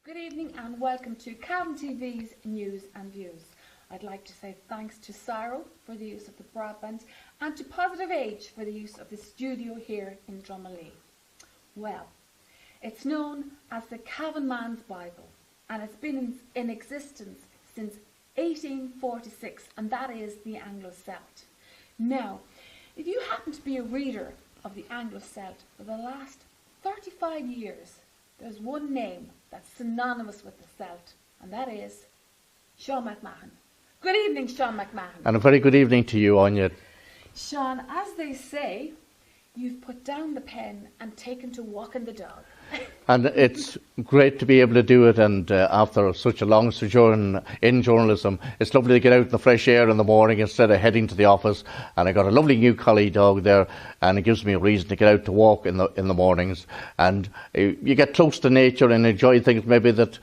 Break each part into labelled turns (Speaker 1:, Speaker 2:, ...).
Speaker 1: Good evening and welcome to Cavan TV's News and Views. I'd like to say thanks to Cyril for the use of the broadband and to Positive Age for the use of the studio here in Drummondlea. Well, it's known as the Cavan Man's Bible and it's been in existence since 1846, and that is the Anglo Salt. Now, if you happen to be a reader of the Anglo Salt for the last 35 years, there's one name that's synonymous with the Celt, and that is Sean McMahon. Good evening, Sean McMahon.
Speaker 2: And a very good evening to you, Áine.
Speaker 1: Sean, as they say, you've put down the pen and taken to walking the dog.
Speaker 2: And it's great to be able to do it, and after such a long sojourn in journalism, it's lovely to get out in the fresh air in the morning instead of heading to the office. And I got a lovely new collie dog there, and it gives me a reason to get out to walk in the mornings. And you get close to nature and enjoy things maybe that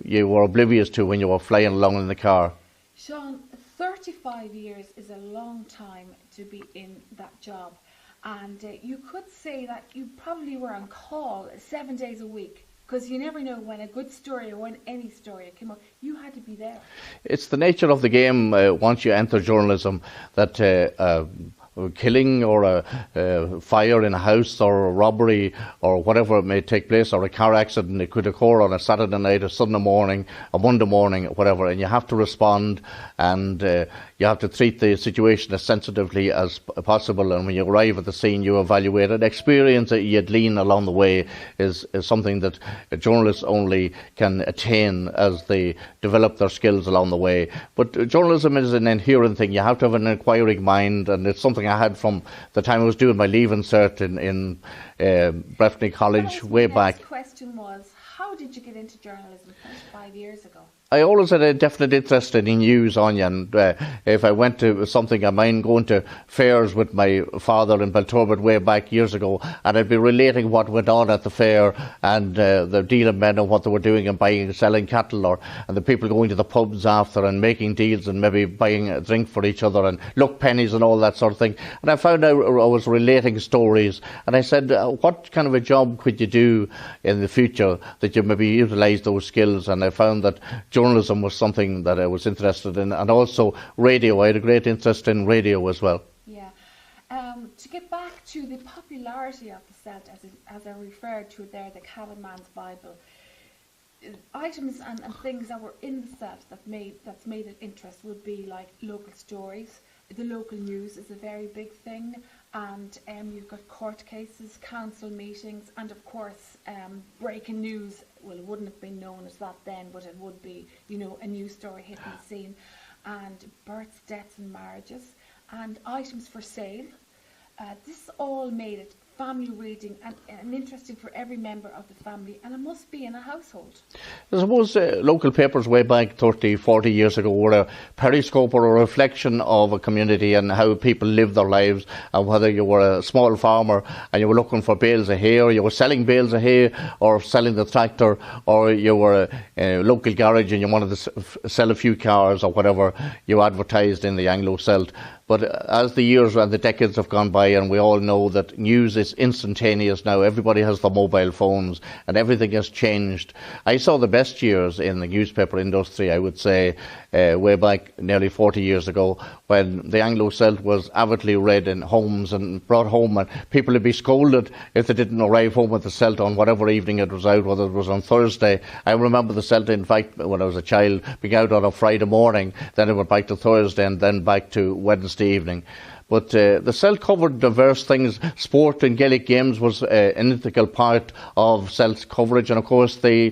Speaker 2: you were oblivious to when you were flying along in the car.
Speaker 1: Sean, 35 years is a long time to be in that job. And you could say that you probably were on call 7 days a week, because you never know when a good story or when any story came up. You had to be there.
Speaker 2: It's the nature of the game once you enter journalism that killing or a fire in a house or a robbery or whatever it may take place, or a car accident, it could occur on a Saturday night, a Sunday morning, a Monday morning, whatever, and you have to respond, and you have to treat the situation as sensitively as possible. And when you arrive at the scene, you evaluate it. Experience that you glean along the way is something that journalists only can attain as they develop their skills along the way. But journalism is an inherent thing. You have to have an inquiring mind, and it's something I had from the time I was doing my leaving cert in Breffni College way back.
Speaker 1: My next question was, how did you get into journalism 25 years ago?
Speaker 2: I always had a definite interest in news, Áine, and if I went to something, I mind going to fairs with my father in Belturbet way back years ago, and I'd be relating what went on at the fair, and the dealing men and what they were doing and buying and selling cattle, and the people going to the pubs after and making deals and maybe buying a drink for each other and luck pennies and all that sort of thing. And I found out I was relating stories, and I said, what kind of a job could you do in the future that you maybe utilise those skills? And I found that journalism was something that I was interested in, and also radio. I had a great interest in radio as well.
Speaker 1: Yeah. To get back to the popularity of the Celt, as I referred to there, the Cavan Man's Bible, items and things that were in the Celt that's made it interest would be like local stories. The local news is a very big thing, and you've got court cases, council meetings, and of course breaking news. Well, it wouldn't have been known as that then, but it would be, a news story hitting the scene, and births, deaths and marriages, and items for sale. This all made it family reading and interesting for every member of the family, and it must be in a household.
Speaker 2: I suppose local papers way back 30, 40 years ago were a periscope or a reflection of a community and how people live their lives, and whether you were a small farmer and you were looking for bales of hay, or you were selling bales of hay or selling the tractor, or you were a local garage and you wanted to sell a few cars or whatever, you advertised in the Anglo Salt. But as the years and the decades have gone by, and we all know that news is instantaneous now, everybody has their mobile phones and everything has changed. I saw the best years in the newspaper industry, I would say, way back nearly 40 years ago, when the Anglo Salt was avidly read in homes and brought home, and people would be scolded if they didn't arrive home with the Salt on whatever evening it was out, whether it was on Thursday. I remember the Salt, in fact, when I was a child, being out on a Friday morning, then it went back to Thursday and then back to Wednesday evening. But the Celt covered diverse things. Sport and Gaelic games was an integral part of Celt's coverage, and of course the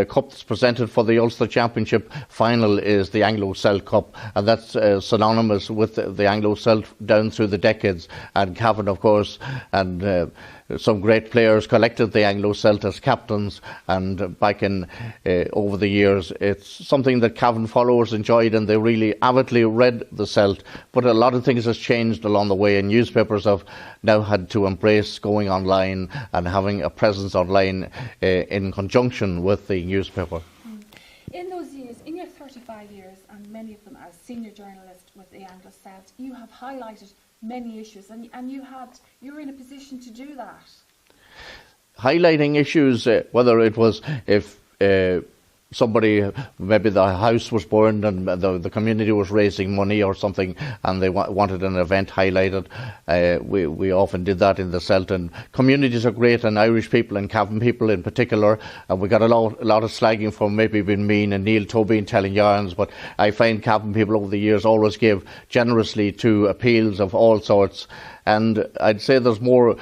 Speaker 2: cup that's presented for the Ulster Championship final is the Anglo Salt Cup, and that's synonymous with the Anglo Salt down through the decades. And Cavan, of course, and some great players collected the Anglo Salt as captains, and back in over the years, it's something that Cavan followers enjoyed, and they really avidly read the Celt. But a lot of things has changed along the way, and newspapers have now had to embrace going online and having a presence online in conjunction with the newspaper.
Speaker 1: In those years, in your 35 years, and many of them as senior journalist with the Anglo Salt, you have highlighted many issues, and you were in a position to do that.
Speaker 2: Highlighting issues, whether it was if somebody, maybe the house was burned and the community was raising money or something, and they wanted an event highlighted. We often did that in the Celt, and communities are great, and Irish people and Cavan people in particular, and we got a lot of slagging from maybe being mean and Neil Tobin telling yarns, but I find Cavan people over the years always give generously to appeals of all sorts. And I'd say there's more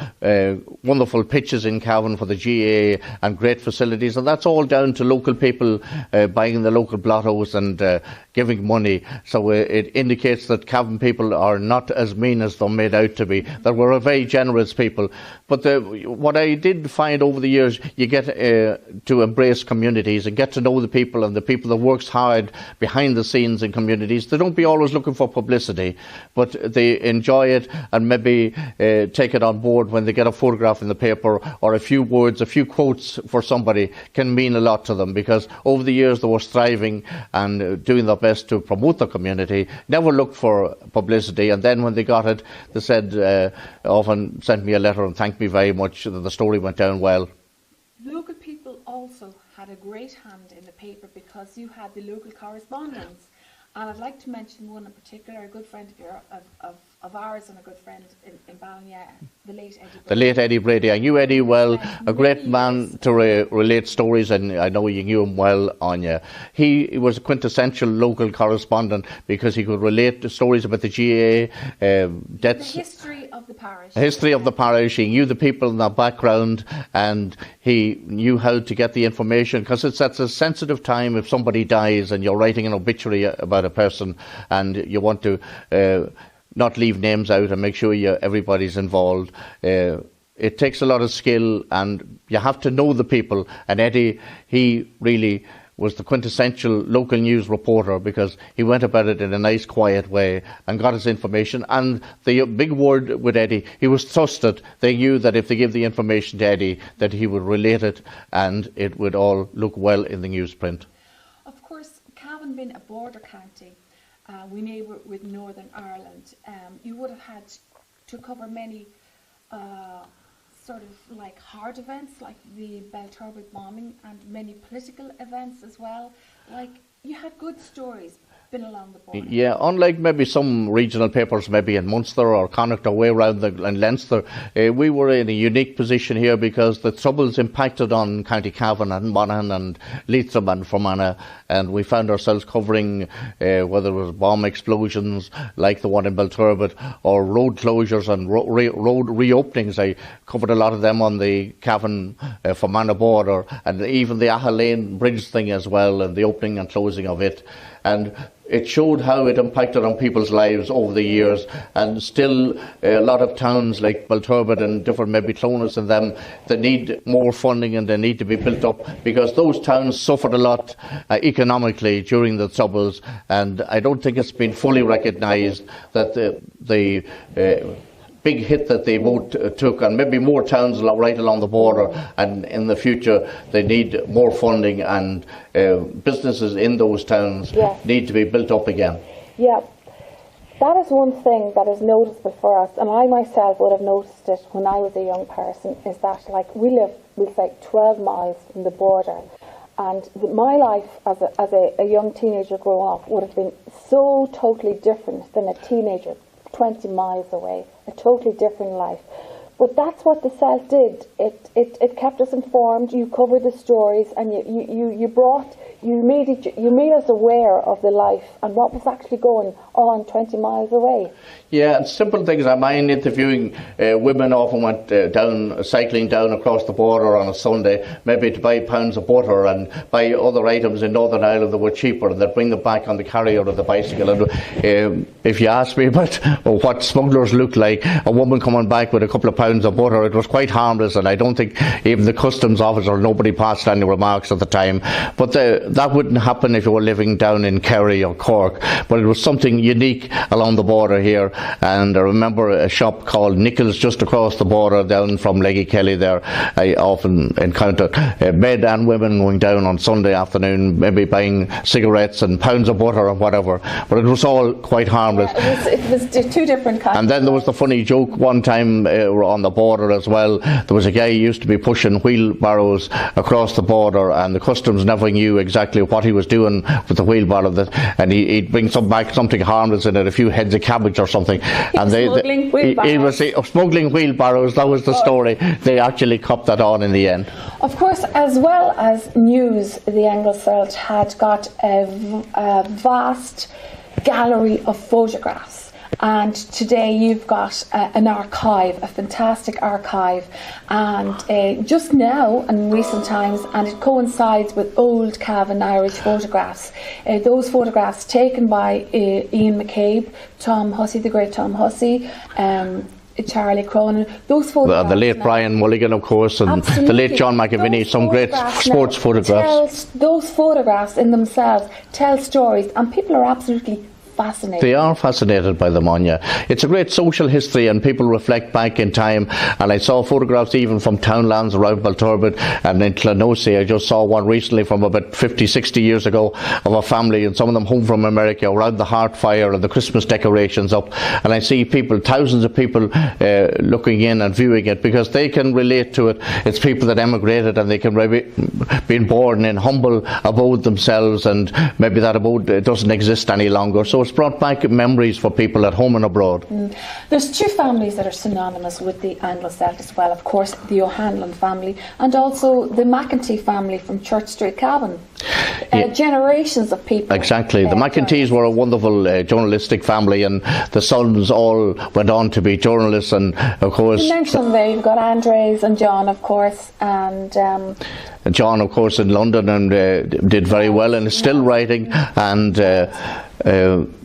Speaker 2: wonderful pitches in Cavan for the GAA and great facilities, and that's all down to local people buying the local blottos and giving money. So it indicates that Cavan people are not as mean as they're made out to be, that we're a very generous people. But what I did find over the years, you get to embrace communities and get to know the people, and the people that works hard behind the scenes in communities. They don't be always looking for publicity, but they enjoy it and maybe take it on board when they get a photograph in the paper, or a few words, a few quotes for somebody can mean a lot to them, because over the years they were striving and doing their best to promote the community, never looked for publicity, and then when they got it, they said, often sent me a letter and thanked me very much that the story went down well.
Speaker 1: Local people also had a great hand in the paper because you had the local correspondence. And I'd like to mention one in particular, a good friend of ours and a good friend in Ballina, the late Eddie Brady. The
Speaker 2: late Eddie Brady. I knew Eddie well, a great man to relate stories, and I know you knew him well, Áine. He was a quintessential local correspondent because he could relate to stories about the GAA, debts.
Speaker 1: The history of the parish.
Speaker 2: The history of the parish. He knew the people in that background, and he knew how to get the information, because it's at a sensitive time if somebody dies and you're writing an obituary about a person and you want to not leave names out and make sure everybody's involved. It takes a lot of skill, and you have to know the people. And Eddie, he really was the quintessential local news reporter, because he went about it in a nice, quiet way and got his information. And the big word with Eddie, he was trusted. They knew that if they give the information to Eddie, that he would relate it and it would all look well in the newsprint.
Speaker 1: Of course, Cavan being a border county, we neighbour with Northern Ireland, you would have had to cover many sort of like hard events, like the Belturbet bombing, and many political events as well. Like, you had good stories been along the border.
Speaker 2: Yeah, unlike maybe some regional papers, maybe in Munster or Connacht or way around in Leinster, we were in a unique position here because the Troubles impacted on County Cavan and Monaghan and Leitrim and Fermanagh, and we found ourselves covering whether it was bomb explosions like the one in Belturbet, or road closures and road reopenings. I covered a lot of them on the Cavan-Fermanagh border, and even the Acha Lane Bridge thing as well, and the opening and closing of it. And it showed how it impacted on people's lives over the years, and still a lot of towns like Belturbet and different, maybe Clonus and them, they need more funding and they need to be built up, because those towns suffered a lot economically during the Troubles, and I don't think it's been fully recognised that the big hit that they both took, and maybe more towns right along the border, and in the future they need more funding, and businesses in those towns need to be built up again.
Speaker 3: Yeah, that is one thing that is noticeable for us, and I myself would have noticed it when I was a young person, is that, like, we live, we'll say, 12 miles from the border, and my life as a young teenager growing up would have been so totally different than a teenager 20 miles away, a totally different life. But that's what the Celt did. It kept us informed. You covered the stories, and you made us aware of the life and what was actually going on 20 miles away.
Speaker 2: Yeah, and simple things. I mind interviewing women often went cycling down across the border on a Sunday, maybe to buy pounds of butter and buy other items in Northern Ireland that were cheaper, and they'd bring them back on the carrier or the bicycle. And if you ask me about what smugglers look like, a woman coming back with a couple of pounds of butter, it was quite harmless, and I don't think even the customs officer, nobody passed any remarks at the time. But that wouldn't happen if you were living down in Kerry or Cork, but it was something unique along the border here. And I remember a shop called Nichols just across the border down from Leggy Kelly there. I often encountered men and women going down on Sunday afternoon, maybe buying cigarettes and pounds of butter or whatever, but it was all quite harmless.
Speaker 3: Yeah, it was two different kinds.
Speaker 2: And then there was the funny joke one time on the border as well. There was a guy who used to be pushing wheelbarrows across the border, and the customs never knew exactly what he was doing with the wheelbarrow, and he'd bring something harmless in it, a few heads of cabbage or something. And he was smuggling wheelbarrows. That was the story. They actually copped that on in the end.
Speaker 3: Of course, as well as news, the Anglo Salt had got a vast gallery of photographs. And today you've got an archive, a fantastic archive, and just now in recent times, and it coincides with old Cavan Irish photographs. Those photographs taken by Ian McCabe, Tom Hussey, the great Tom Hussey, Charlie Cronin, those photographs.
Speaker 2: The late Brian Mulligan, of course, and the late John McAviney, some great sports photographs.
Speaker 3: Those photographs in themselves tell stories, and people are absolutely fascinated.
Speaker 2: They are fascinated by them, Áine. It's a great social history, and people reflect back in time. And I saw photographs even from townlands around Belturbet and in Clonose. I just saw one recently from about 50, 60 years ago of a family, and some of them home from America, around the heart fire and the Christmas decorations up. And I see people, thousands of people looking in and viewing it, because they can relate to it. It's people that emigrated, and they can maybe been born in humble abode themselves, and maybe that abode doesn't exist any longer. So it's brought back memories for people at home and abroad.
Speaker 3: There's two families that are synonymous with the Anglo Celt as well. Of course, the O'Hanlon family, and also the McEntee family from Church Street, Cavan. Generations of people.
Speaker 2: Exactly. The McEntees were a wonderful journalistic family, and the sons all went on to be journalists. And of course,
Speaker 3: you mentioned there, you've got Andres and John, of course, and
Speaker 2: John, of course, in London, and did very well, and is still writing, and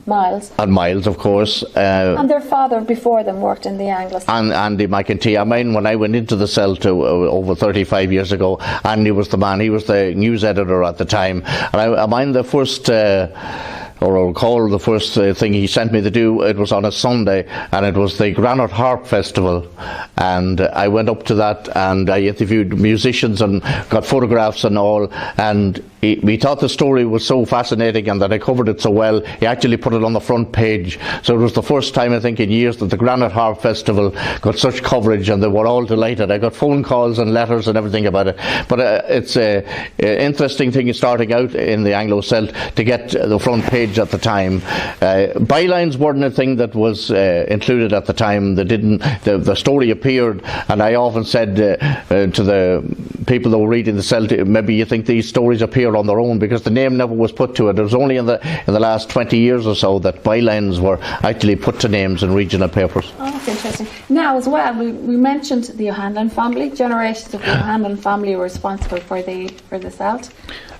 Speaker 3: Miles.
Speaker 2: And Miles, of course.
Speaker 3: And their father before them worked in the Anglo Salt.
Speaker 2: And Andy McEntee. I mean, when I went into the Celt over 35 years ago, Andy was the man. He was the news editor at the time. And I mind the first... or I'll recall the first thing he sent me to do, it was on a Sunday, and it was the Granite Harp Festival, and I went up to that, and I interviewed musicians and got photographs and all, and we thought the story was so fascinating and that I covered it so well, he actually put it on the front page. So it was the first time, I think, in years that the Granite Harp Festival got such coverage, and they were all delighted. I got phone calls and letters and everything about it. But it's an interesting thing starting out in the Anglo Celt to get the front page at the time. Bylines weren't a thing that was included at the time. They didn't. The story appeared, and I often said to the people that were reading the Celt, maybe you think these stories appear on their own, because the name never was put to it. It was only in the last 20 years or so that bylines were actually put to names in regional papers.
Speaker 3: Oh, that's interesting. Now, as well, we mentioned the O'Hanlon family. Generations of the O'Hanlon family were responsible for the Celt.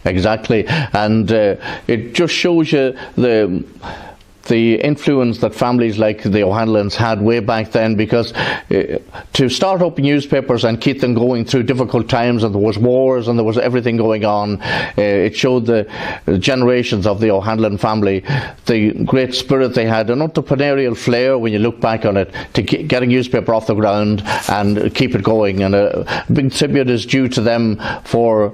Speaker 2: Exactly, and it just shows you the influence that families like the O'Hanlons had way back then, because to start up newspapers and keep them going through difficult times, and there was wars and there was everything going on, it showed the generations of the O'Hanlon family, the great spirit they had, an entrepreneurial flair when you look back on it, to get a newspaper off the ground and keep it going. And a big tribute is due to them for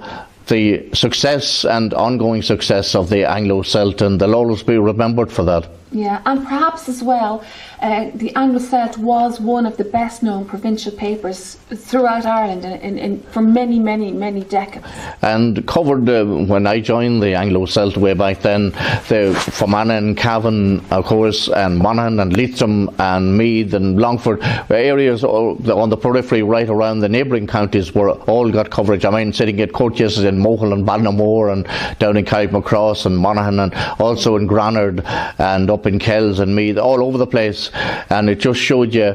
Speaker 2: the success and ongoing success of the Anglo Celt, and they'll always be remembered for that.
Speaker 3: Yeah, and perhaps as well, the Anglo Celt was one of the best known provincial papers throughout Ireland for many, many, many decades. And
Speaker 2: covered, when I joined the Anglo Celt way back then, Fermanagh and Cavan, of course, and Monaghan and Leitrim and Meath and Longford, areas on the periphery right around the neighbouring counties were all got coverage. I mean, sitting at courthouses in Mohill and Ballinamore, and down in Carrickmacross and Monaghan, and also in Granard and up in Kells and Meath, all over the place. And it just showed you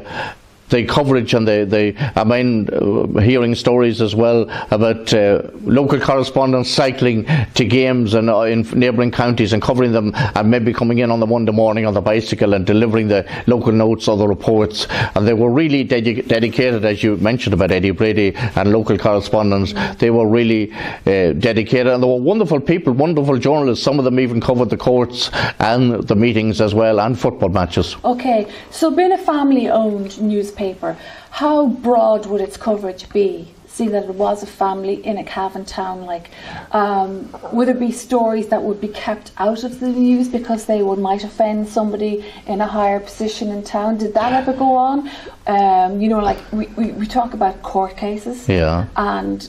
Speaker 2: the coverage and I mean, hearing stories as well about local correspondents cycling to games and in neighbouring counties and covering them, and maybe coming in on the Monday morning on the bicycle and delivering the local notes or the reports. And they were really dedicated, as you mentioned about Eddie Brady and local correspondents. They were really dedicated, and they were wonderful people, wonderful journalists. Some of them even covered the courts and the meetings as well, and football matches.
Speaker 1: Okay, so being a family-owned newspaper, how broad would its coverage be? See that it was a family in a Cavan town, like, would there be stories that would be kept out of the news because they might offend somebody in a higher position in town? Did that ever go on? You know, like we talk about court cases,
Speaker 2: yeah, and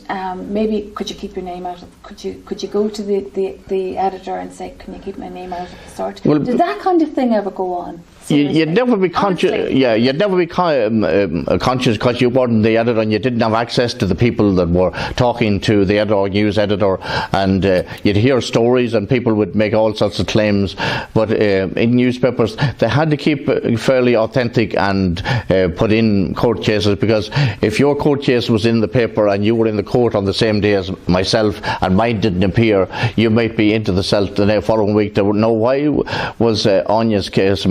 Speaker 1: maybe could you keep your name out of? Could you go to the editor and say, can you keep my name out of the sort? Well, did that kind of thing ever go on?
Speaker 2: You'd never be conscious. Yeah, you'd never be conscious because you weren't the editor and you didn't have access to the people that were talking to the editor or news editor, and you'd hear stories and people would make all sorts of claims. But in newspapers, they had to keep fairly authentic and put in court cases, because if your court case was in the paper and you were in the court on the same day as myself and mine didn't appear, you might be into the cell the following week. They would know why was Áine's case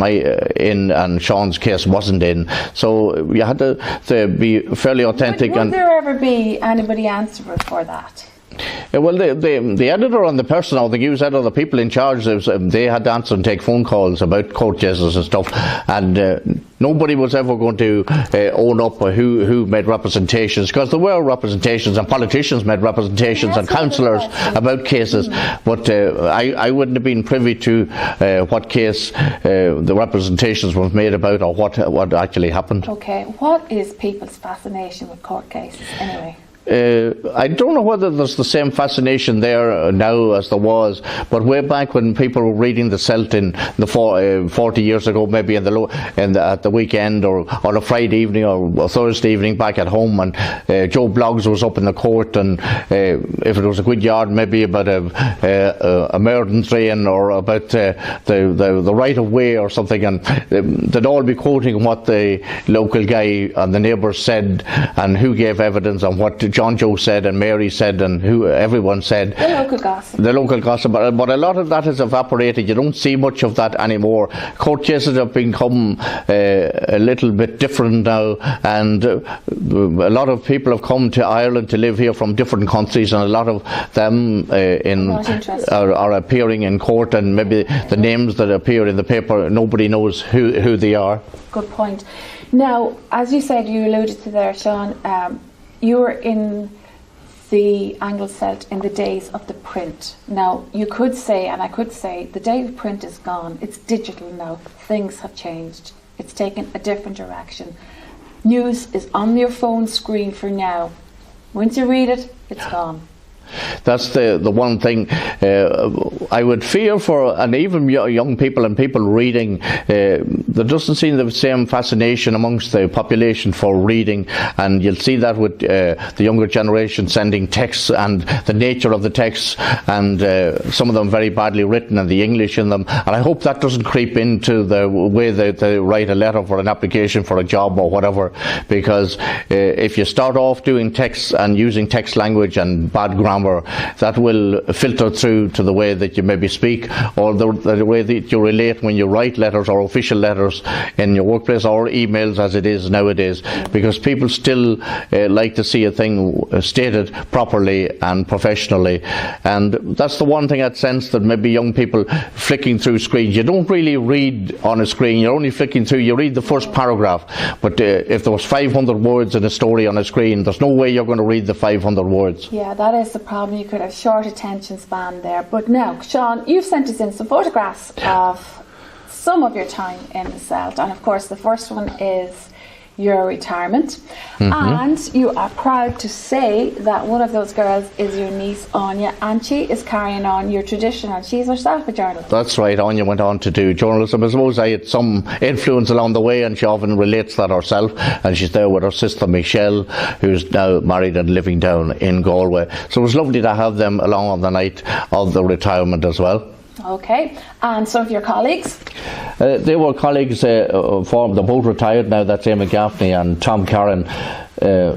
Speaker 2: in and Sean's case wasn't in. So you had to be fairly authentic.
Speaker 1: Would there ever be anybody answerable for that?
Speaker 2: Well, the editor and the person, or the news editor, the people in charge, they had to answer and take phone calls about court cases and stuff, and nobody was ever going to own up who made representations, because there were representations and politicians made representations and councillors about cases, but I wouldn't have been privy to what case the representations were made about, or what actually happened.
Speaker 1: Okay, what is people's fascination with court cases anyway?
Speaker 2: I don't know whether there's the same fascination there now as there was, but way back when people were reading the Celt in the 40 years ago, maybe at the weekend or on a Friday evening or a Thursday evening back at home, and Joe Bloggs was up in the court, and if it was a good yard, maybe about a Merton train or about the right of way or something, and they'd all be quoting what the local guy and the neighbours said and who gave evidence and what John Joe said and Mary said and who everyone said.
Speaker 1: The local gossip.
Speaker 2: The local gossip. But a lot of that has evaporated. You don't see much of that anymore. Court cases have become a little bit different now, and a lot of people have come to Ireland to live here from different countries, and a lot of them are appearing in court, and maybe the names that appear in the paper, nobody knows who they are.
Speaker 1: Good point. Now, as you said, you alluded to there, Sean, you were in the Anglo Salt in the days of the print. Now, you could say, and I could say, the day of print is gone. It's digital now. Things have changed. It's taken a different direction. News is on your phone screen for now. Once you read it, it's gone.
Speaker 2: That's the one thing I would fear for, and even young people and people reading, there doesn't seem the same fascination amongst the population for reading, and you'll see that with the younger generation sending texts and the nature of the texts, and some of them very badly written and the English in them, and I hope that doesn't creep into the way they write a letter for an application for a job or whatever, because if you start off doing texts and using text language and bad grammar, that will filter through to the way that you maybe speak, or the way that you relate when you write letters or official letters in your workplace, or emails as it is nowadays, because people still like to see a thing stated properly and professionally. And that's the one thing I'd sense, that maybe young people flicking through screens, you don't really read on a screen, you're only flicking through, you read the first paragraph, but if there was 500 words in a story on a screen, there's no way you're going to read the 500 words.
Speaker 1: Yeah, that is the problem. You could have short attention span there. But now, Sean, you've sent us in some photographs of some of your time in the Celt, and of course the first one is your retirement, and you are proud to say that one of those girls is your niece Áine, and she is carrying on your tradition, and she's herself a journalist.
Speaker 2: That's right. Áine went on to do journalism. I suppose I had some influence along the way, and she often relates that herself, and she's there with her sister Michelle, who's now married and living down in Galway. So it was lovely to have them along on the night of the retirement as well.
Speaker 1: Okay, and some of your colleagues?
Speaker 2: They were colleagues formed, they're both retired now, that's Áine Duffy and Tom Curran.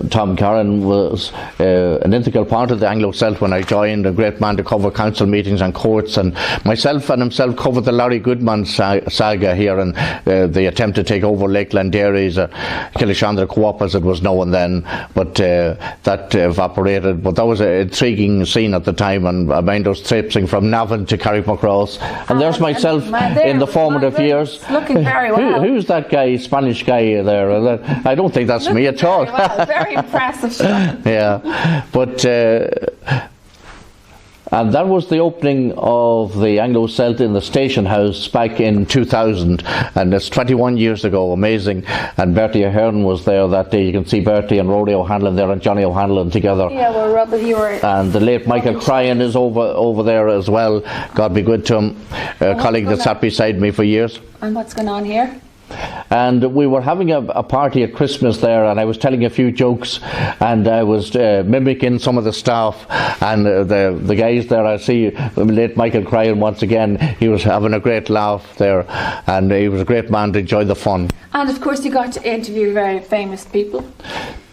Speaker 2: Tom Curran was an integral part of the Anglo Salt when I joined, a great man to cover council meetings and courts, and myself and himself covered the Larry Goodman saga here and the attempt to take over Lakeland Dairies, Killishandra Co-op as it was known then, but that evaporated. But that was an intriguing scene at the time, and I mind us traipsing from Navan to Carrickmacross, and there's myself in the formative years.
Speaker 1: Looking very well.
Speaker 2: Who's that guy, Spanish guy there? I don't think that's me at all.
Speaker 1: Very impressive, Sean.
Speaker 2: Yeah, but and that was the opening of the Anglo Salt in the station house back in 2000, and it's 21 years ago. Amazing. And Bertie Ahern was there that day. You can see Bertie and Roddy O'Hanlon there and Johnny O'Hanlon together.
Speaker 1: Yeah, well, Robert, you were.
Speaker 2: And the late Michael Cryan is over there as well. God be good to him. A colleague that sat beside me for years.
Speaker 1: And what's going on here?
Speaker 2: And we were having a party at Christmas there, and I was telling a few jokes, and I was mimicking some of the staff, and the guys there. I see late Michael Cryan once again. He was having a great laugh there, and he was a great man to enjoy the fun.
Speaker 1: And of course, you got to interview very famous people.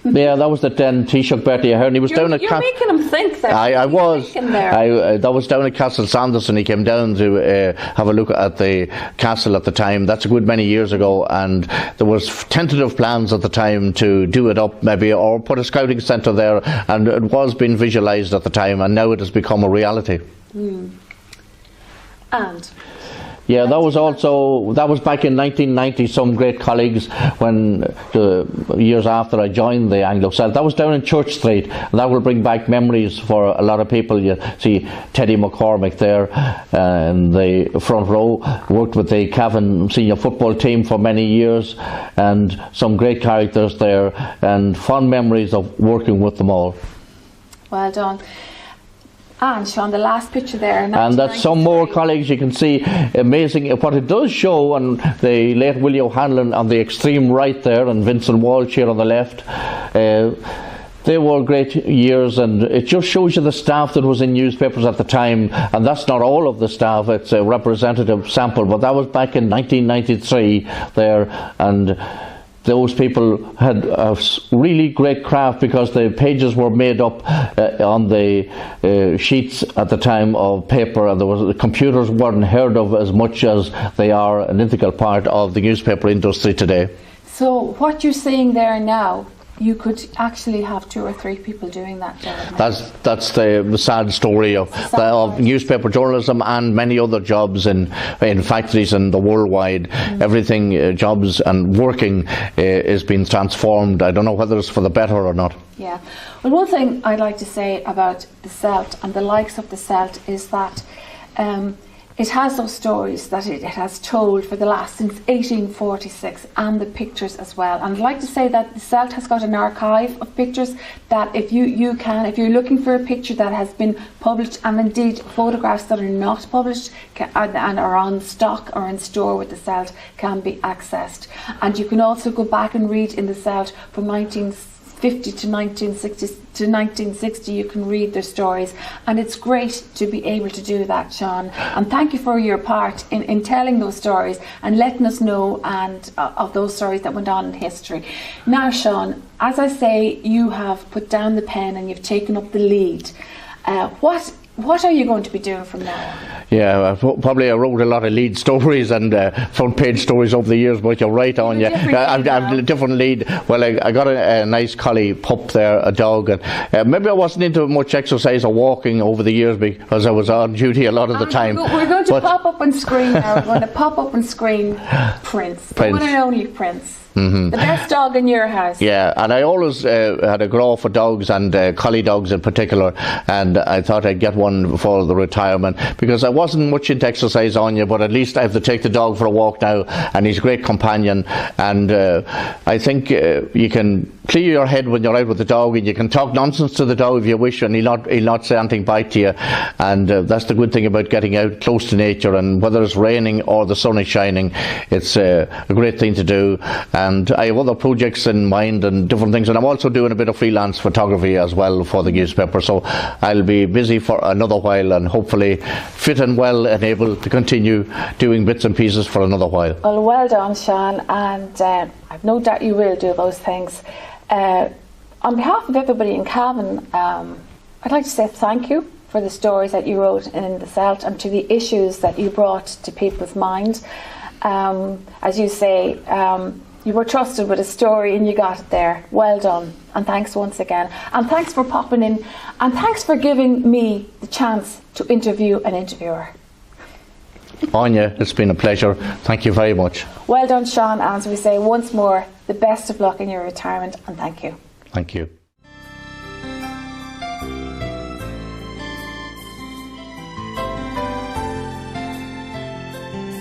Speaker 2: Yeah, that was the then Taoiseach Bertie Ahern. He was down at
Speaker 1: You're making him think there.
Speaker 2: I was.
Speaker 1: There.
Speaker 2: That was down at Castle Sanderson. He came down to have a look at the castle at the time. That's a good many years ago, and there was tentative plans at the time to do it up maybe, or put a scouting centre there, and it was being visualised at the time, and now it has become a reality.
Speaker 1: And?
Speaker 2: Yeah, that was back in 1990. Some great colleagues, when the years after I joined the Anglo Salt, that was down in Church Street, and that will bring back memories for a lot of people. You see Teddy McCormick there in the front row, worked with the Cavan senior football team for many years, and some great characters there, and fond memories of working with them all.
Speaker 1: Well done. And Sean, the last picture there.
Speaker 2: And that's some more colleagues. You can see amazing what it does show, and the late Willie O'Hanlon on the extreme right there, and Vincent Walsh here on the left. They were great years, and it just shows you the staff that was in newspapers at the time, and that's not all of the staff, it's a representative sample, but that was back in 1993 there, and those people had a really great craft, because the pages were made up on the sheets at the time of paper, and the computers weren't heard of as much as they are an integral part of the newspaper industry today.
Speaker 1: So what you're seeing there now, you could actually have 2 or 3 people doing that job.
Speaker 2: That's the sad story of newspaper journalism and many other jobs in factories and the worldwide. Everything, jobs and working is being transformed. I don't know whether it's for the better or not.
Speaker 1: Yeah. Well, one thing I'd like to say about the Salt and the likes of the Salt is that it has those stories that it has told for the last, since 1846, and the pictures as well. And I'd like to say that the Salt has got an archive of pictures that if you're looking for a picture that has been published, and indeed photographs that are not published and are on stock or in store with the Salt, can be accessed. And you can also go back and read in the Salt from 1950 to 1960, you can read their stories, and it's great to be able to do that, Sean, and thank you for your part in telling those stories and letting us know of those stories that went on in history. Now, Sean, as I say, you have put down the pen and you've taken up the lead. What are you going to be doing from now on?
Speaker 2: Yeah, probably I wrote a lot of lead stories and front page stories over the years, but you're right on. I'm a different lead. Well, I got a nice collie pup there, a dog, and maybe I wasn't into much exercise or walking over the years because I was on duty a lot of the time.
Speaker 1: We're going to pop up on screen now. We're going to pop up on screen Prince. The one and only Prince. Mm-hmm. The best dog in your house.
Speaker 2: Yeah, and I always had a grow for dogs, and collie dogs in particular, and I thought I'd get one before the retirement, because I wasn't much into exercise on you, but at least I have to take the dog for a walk now, and he's a great companion, and I think you can clear your head when you're out with the dog, and you can talk nonsense to the dog if you wish, and he'll not say anything back to you. And that's the good thing about getting out close to nature. And whether it's raining or the sun is shining, it's a great thing to do. And I have other projects in mind and different things, and I'm also doing a bit of freelance photography as well for the newspaper. So I'll be busy for another while, and hopefully fit and well and able to continue doing bits and pieces for another while.
Speaker 3: Well done, Sean, and I've no doubt you will do those things. On behalf of everybody in Cavan, I'd like to say thank you for the stories that you wrote in the Celt and to the issues that you brought to people's mind. As you say, you were trusted with a story and you got it there. Well done, and thanks once again. And thanks for popping in, and thanks for giving me the chance to interview an interviewer.
Speaker 2: Áine, it's been a pleasure. Thank you very much.
Speaker 3: Well done, Sean, and as we say once more, the best of luck in your retirement, and thank you.
Speaker 2: Thank you.